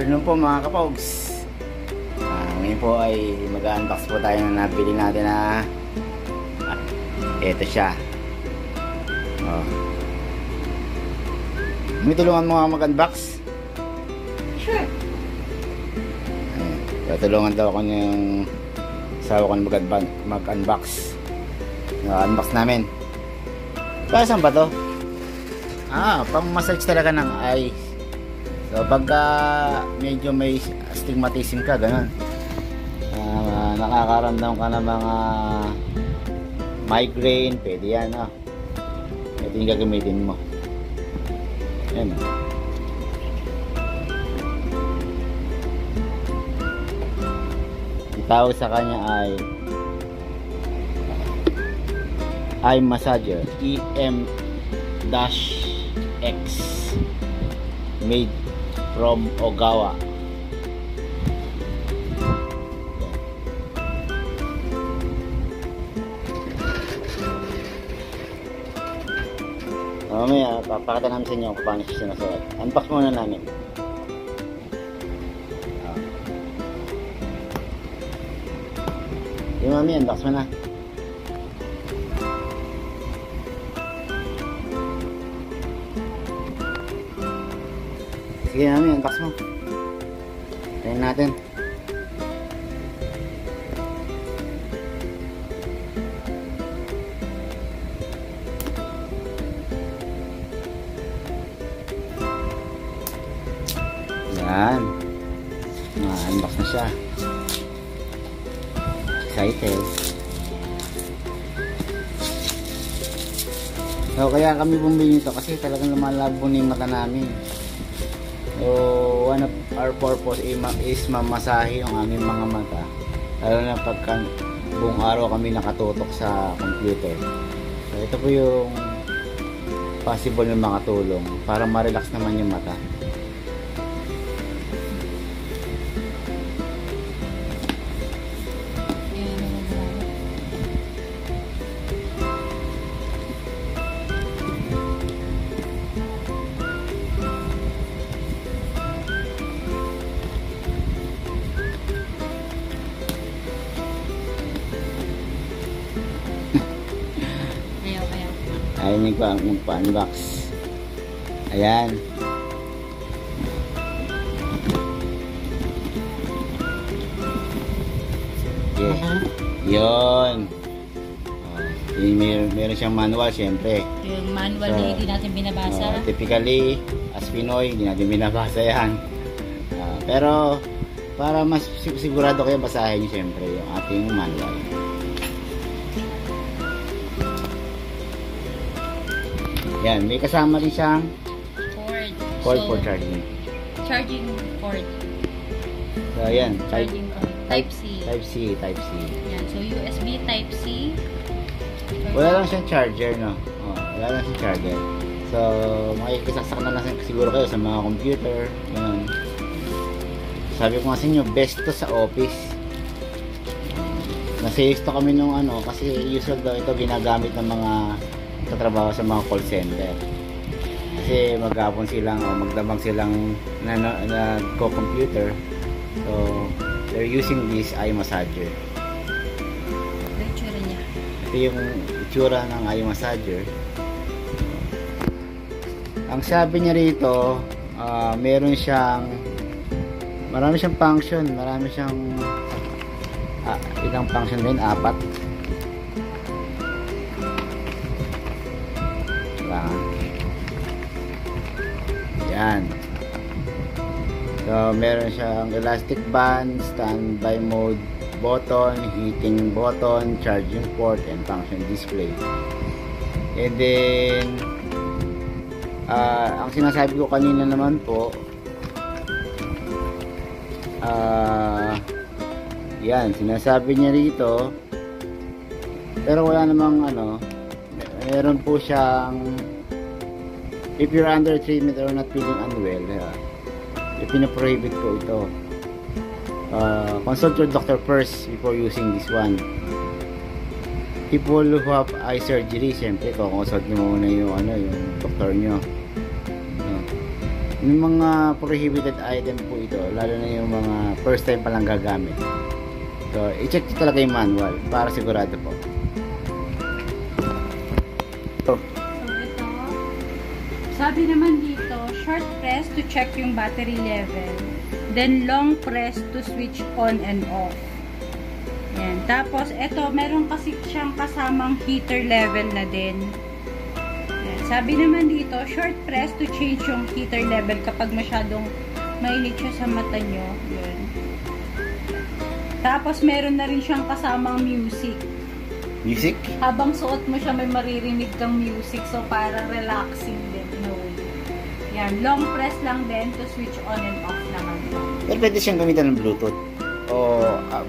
afternoon po mga kapogs. Ngayon po ay mag-unbox po tayo na nabili natin na eto siya. May tulungan mo mag-unbox? Sure. Tulungan daw ako ng asawa ko mag-unbox. Unbox namin. Para saan ba to? Pang massage talaga ng eyes. So pagka medyo may astigmatism ka, ganun, nakakaramdam ka ng mga migraine, pwede yan. Ito yung gagamitin mo. Yan. Ang tawag sa kanya ay eye massager, EM-X, made from Ogawa. Mamaya papakita namin sa inyo kung paano siya sinusuot. Unbox muna namin. Yung mami, unbox mo na. Sige mami, unbox mo. Tayin natin. Yan. Ma-unbox na siya. Excited. So kaya kami bumili nito kasi talagang lumalabo na yung mata namin. So one of our purpose is mamasahe yung aming mga mata, lalo na pagka buong araw kami nakatutok sa computer. So ito po yung possible na makatulong para ma-relax naman yung mata. Ayun yung pa-unbox. Ayan. Okay. Yun. Meron siyang manual syempre. Yung manual na hindi natin binabasa. Typically, as Pinoy, hindi natin binabasa yan. Pero, para mas sigurado kayo, basahin niyo syempre yung ating manual. Yan, may kasama rin siyang cord for charging. Charging cord. So, yan. Charging cord. Type-C. Type-C. Yan, so USB Type-C. Wala lang siyang charger, no? Wala lang siyang charger. So, makikisaksak na lang siguro kayo sa mga computer. Yan. Sabi ko nga sa inyo, best to sa office. Nasa-use to kami nung kasi usual daw ito ginagamit ng mga trabaho sa mga call center kasi maghapon silang magdamag silang nagko-computer, so they're using this eye massager. Itsura niya. Ito yung itsura ng eye massager. Ang sabi niya rito, marami siyang function, ilang function din, 4. Yan. So meron siyang elastic band, standby mode button, heating button, charging port, and function display. And then ang sinasabi ko kanina naman po, yan, sinasabi niya rito, pero wala namang meron po siyang, if you're under treatment or not feeling unwell, ipinaprohibit po ito. Consult your doctor first before using this one. People who have eye surgery, siyempre consult nyo muna yung doktor nyo. May mga prohibited item po ito, lalo na yung mga first time pa lang gagamit. So, i-check nyo talaga yung manual para sigurado po. So, ito, sabi naman dito, short press to check yung battery level. Then, long press to switch on and off. Yan. Tapos, ito, meron kasi siyang kasamang heater level na din. Yan. Sabi naman dito, short press to change yung heater level kapag masyadong mainit siya sa mata nyo. Yan. Tapos, meron na rin siyang kasamang music. music? Habang suot mo siya, may maririnig kang music. So, parang relaxing din. No way. Yan. Long press lang din to switch on and off naman. Pero pwede siyang gamitan ng Bluetooth o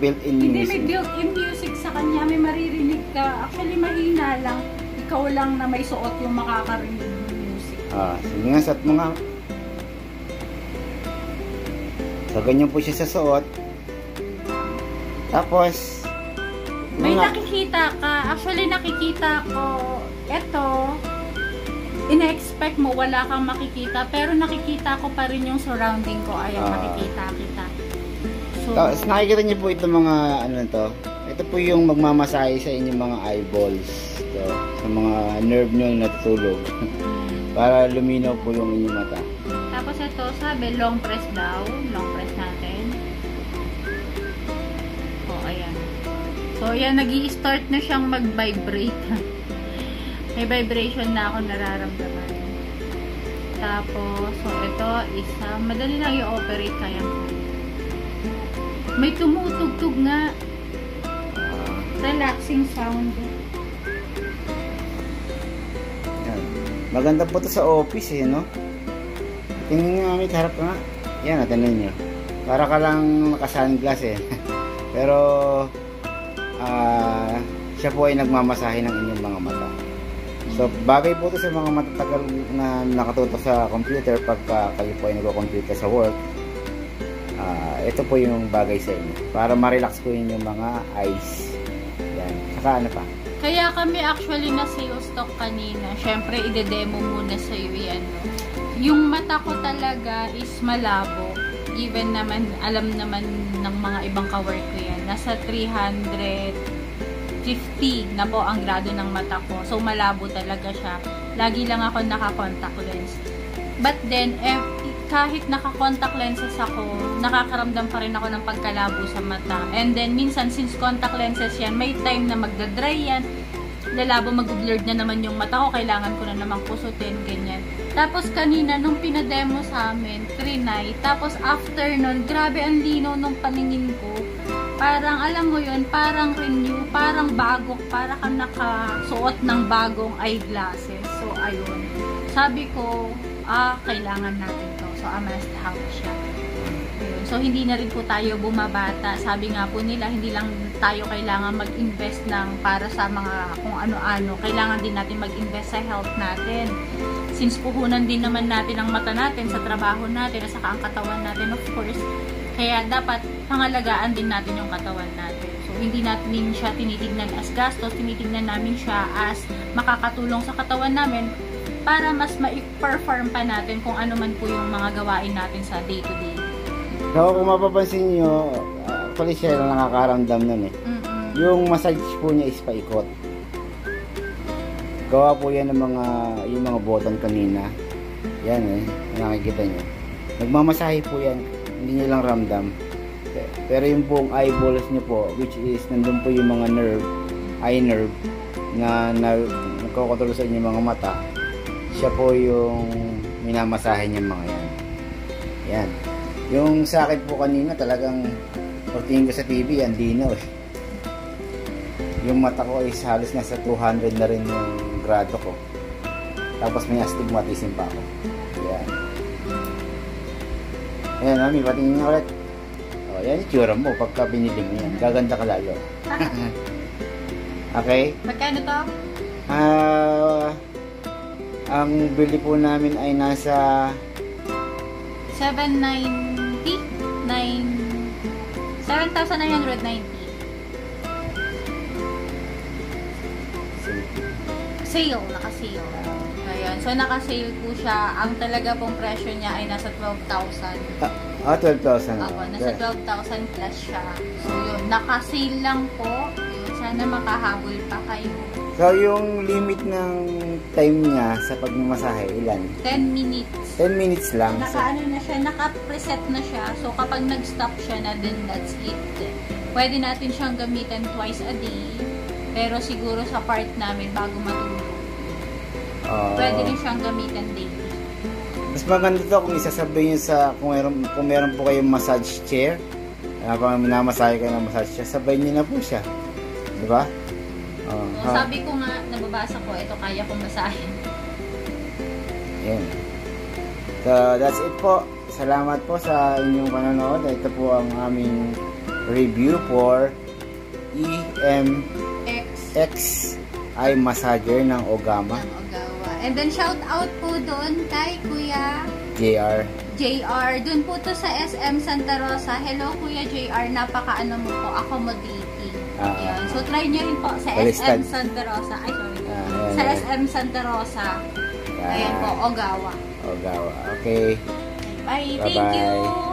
built-in Hindi, music. may built-in music sa kanya. May maririnig ka. Actually, mahina lang. Ikaw lang na may suot yung makakarinig ng music. Sige nga, suot mo nga. So, ganyan po siya sa suot. Tapos, May nakikita ka. Actually, nakikita ko. Eto, ina-expect mo wala kang makikita. Pero nakikita ko pa rin yung surrounding ko. Ayan, nakikita kita. So, tapos nakikita niyo po ito mga ano to. Ito po yung magmamasahe sa inyong mga eyeballs. So, sa mga nerve nyo na natutulog. Para luminaw po yung inyong mata. tapos ito, sabi, long press daw. Long press natin. Oh, ayan. So, ayan, nag-i-start na siyang mag-vibrate. May vibration na ako nararamdaman. Tapos, so, ito, isa. Madali lang i-operate kaya. May tumutugtog nga. Relaxing sound. Yan. Maganda po ito sa office eh, no? Tingnan nga, may harap ka nga. Yan, natanong nyo. Para ka lang naka-sunglass eh. Pero, siya po ay nagmamasahe ng inyong mga mata. So, bagay po ito sa mga matatagal na nakatutok sa computer pagka kayo po ay nagko-computer sa work. Ito po yung bagay sa inyo. Para ma-relax po yung mga eyes. Yan. Saka ano pa? Kaya kami actually na sales talk kanina. Syempre, ide-demo muna sa iyo yan. No? Yung mata ko talaga is malabo. Even naman, alam naman ng mga ibang kawork ko yan. Nasa 350 na po ang grado ng mata ko. So, malabo talaga siya. Lagi lang ako naka-contact lens. But then, kahit naka-contact lenses ako, nakakaramdam pa rin ako ng pagkalabo sa mata. And then, minsan, since contact lenses yan, may time na magdadry yan. Lalabo, mag-blurred na naman yung mata ko. Kailangan ko na namang kusutin, ganyan. Tapos, kanina, nung pinademo sa amin, trinay. Tapos, after nun, grabe ang linaw nung paningin ko. Parang, alam mo yun, parang renew, parang bago, para kang nakasuot ng bagong eyeglasses. So, ayun. Sabi ko, kailangan natin to. So, must have siya. Ayun. So, hindi na rin po tayo bumabata. Sabi nga po nila, hindi lang tayo kailangan mag-invest ng para sa mga kung ano-ano. Kailangan din natin mag-invest sa health natin. Since puhunan din naman natin ang mata natin sa trabaho natin at saka ang katawan natin, of course. Kaya dapat pangalagaan din natin yung katawan natin. So, hindi natin siya tinitignan as gastos, tinitignan namin siya as makakatulong sa katawan namin para mas ma-perform pa natin kung ano man po yung mga gawain natin sa day-to-day. So, kung mapapansin nyo, actually siya lang nakakaramdam nun eh. Yung massage po niya is paikot. Gawa po yan ng yung mga button kanina. Yan eh, nakikita nyo. Nagmamasahe po yan, hindi nyo lang ramdam. Pero yung buong eyeballs nyo po, which is nandun po yung mga nerve, eye nerve, na nagkokontrol sa inyong mga mata, siya po yung minamasahe niya mga yan. Yan. Yung sa akin po kanina talagang pagtingin ko sa TV, ang dinaw eh. Yung mata ko is halos nasa 200 na rin yung grado ko. Tapos may astigmatism pa ako. Yan. Ayan, mami, patingin nga ulit. O, yan yung tsura mo pagka binili mo yan. Gaganda ka lalo. Okay? Magkano to? Ang bili po namin ay nasa 7,990. Sale, naka-sale. Ayan. So, naka-sale po siya. Ang talaga pong presyo niya ay nasa 12,000. 12,000. Opo, nasa 12,000 plus siya. So, yun. Naka-sale lang po. Yun, sana makahabol pa kayo. So, yung limit ng time niya sa pagmamasahe, ilan? 10 minutes. 10 minutes lang. Naka-ano na siya, naka-preset na siya. So, kapag nag-stop siya na, then that's it. Pwede natin siyang gamitin twice a day. Pero siguro sa part namin, bago matulog, pwede rin siyang gamitin daily. Mas maganda to kung isasabay nyo sa, kung meron po kayong massage chair, kung minamasahe kayo ng massage chair, sabay nyo na po siya. Diba? So, sabi ko nga, nababasa ko, ito kaya kong basahin. Yan. So, that's it po. Salamat po sa inyong panonood. Ito po ang aming review for EMX eye massager ng Ogama. Ng Ogawa. And then, shout out po doon kay Kuya JR. Doon po to sa SM Santa Rosa. Hello, Kuya JR. Napaka-ano mo po, accommodating. Ayan. So, try nyo rin po sa SM Santa Rosa. Ay, sorry. Sa SM Santa Rosa. Ayan po, Ogawa. Ogawa. Okay. Bye. Thank you.